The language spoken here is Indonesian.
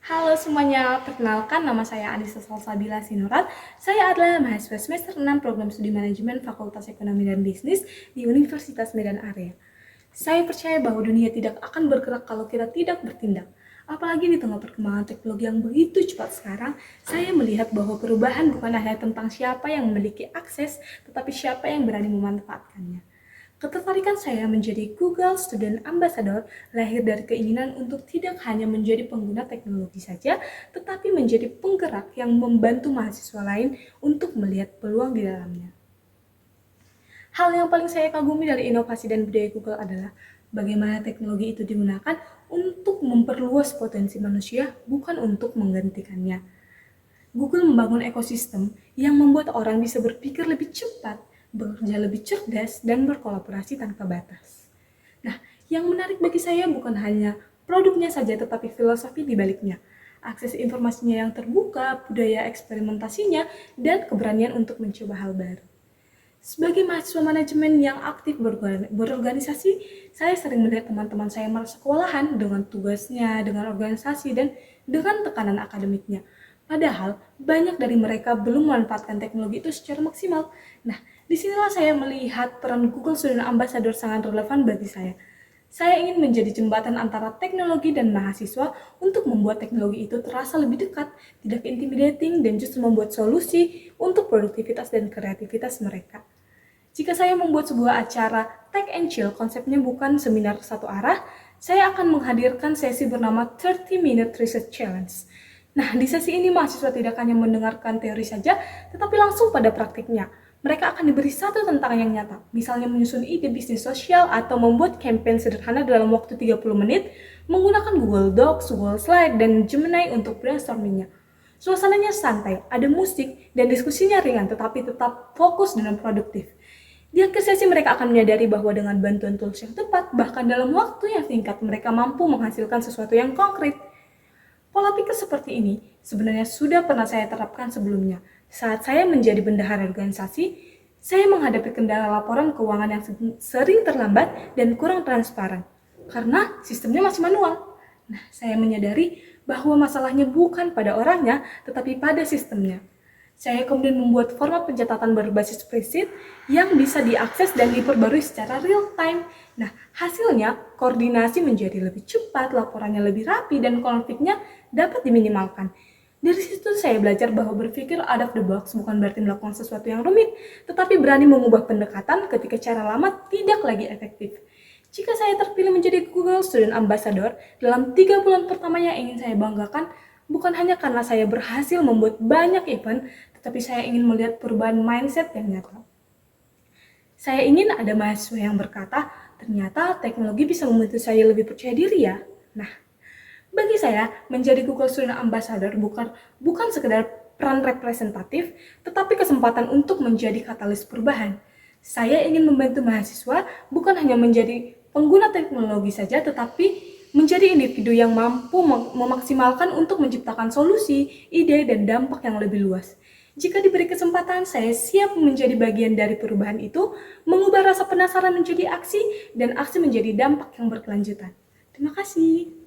Halo semuanya, perkenalkan nama saya Anissa Salsabila Sinurat. Saya adalah mahasiswa semester 6 Program Studi Manajemen Fakultas Ekonomi dan Bisnis di Universitas Medan Area. Saya percaya bahwa dunia tidak akan bergerak kalau kita tidak bertindak. Apalagi di tengah perkembangan teknologi yang begitu cepat sekarang, saya melihat bahwa perubahan bukan hanya tentang siapa yang memiliki akses, tetapi siapa yang berani memanfaatkannya. Ketertarikan saya menjadi Google Student Ambassador lahir dari keinginan untuk tidak hanya menjadi pengguna teknologi saja, tetapi menjadi penggerak yang membantu mahasiswa lain untuk melihat peluang di dalamnya. Hal yang paling saya kagumi dari inovasi dan budaya Google adalah bagaimana teknologi itu digunakan untuk memperluas potensi manusia, bukan untuk menggantikannya. Google membangun ekosistem yang membuat orang bisa berpikir lebih cepat, bekerja lebih cerdas, dan berkolaborasi tanpa batas. Nah, yang menarik bagi saya bukan hanya produknya saja, tetapi filosofi di baliknya. Akses informasinya yang terbuka, budaya eksperimentasinya, dan keberanian untuk mencoba hal baru. Sebagai mahasiswa manajemen yang aktif berorganisasi, saya sering melihat teman-teman saya merasa kewalahan dengan tugasnya, dengan organisasi, dan dengan tekanan akademiknya. Padahal, banyak dari mereka belum memanfaatkan teknologi itu secara maksimal. Nah, disinilah saya melihat peran Google Student Ambassador sangat relevan bagi saya. Saya ingin menjadi jembatan antara teknologi dan mahasiswa untuk membuat teknologi itu terasa lebih dekat, tidak intimidating, dan justru membuat solusi untuk produktivitas dan kreativitas mereka. Jika saya membuat sebuah acara Tech and Chill, konsepnya bukan seminar satu arah, saya akan menghadirkan sesi bernama 30-Minute Research Challenge. Nah, di sesi ini mahasiswa tidak hanya mendengarkan teori saja, tetapi langsung pada praktiknya. Mereka akan diberi satu tantangan yang nyata, misalnya menyusun ide bisnis sosial atau membuat campaign sederhana dalam waktu 30 menit menggunakan Google Docs, Google Slide, dan Gemini untuk brainstormingnya. Suasananya santai, ada musik, dan diskusinya ringan tetapi tetap fokus dan produktif. Di akhir sesi mereka akan menyadari bahwa dengan bantuan tools yang tepat, bahkan dalam waktu yang singkat mereka mampu menghasilkan sesuatu yang konkret. Pola pikir seperti ini sebenarnya sudah pernah saya terapkan sebelumnya. Saat saya menjadi bendahara organisasi, saya menghadapi kendala laporan keuangan yang sering terlambat dan kurang transparan karena sistemnya masih manual. Nah, saya menyadari bahwa masalahnya bukan pada orangnya, tetapi pada sistemnya. Saya kemudian membuat format pencatatan berbasis spreadsheet yang bisa diakses dan diperbarui secara real time. Nah, hasilnya koordinasi menjadi lebih cepat, laporannya lebih rapi, dan konfliknya dapat diminimalkan. Dari situ saya belajar bahwa berpikir out of the box bukan berarti melakukan sesuatu yang rumit, tetapi berani mengubah pendekatan ketika cara lama tidak lagi efektif. Jika saya terpilih menjadi Google Student Ambassador, dalam 3 bulan pertamanya ingin saya banggakan bukan hanya karena saya berhasil membuat banyak event, tetapi saya ingin melihat perubahan mindset yang nyata. Saya ingin ada mahasiswa yang berkata, ternyata teknologi bisa membantu saya lebih percaya diri ya. Nah, bagi saya, menjadi Google Student Ambassador bukan sekedar peran representatif, tetapi kesempatan untuk menjadi katalis perubahan. Saya ingin membantu mahasiswa bukan hanya menjadi pengguna teknologi saja, tetapi menjadi individu yang mampu memaksimalkan untuk menciptakan solusi, ide, dan dampak yang lebih luas. Jika diberi kesempatan, saya siap menjadi bagian dari perubahan itu, mengubah rasa penasaran menjadi aksi, dan aksi menjadi dampak yang berkelanjutan. Terima kasih.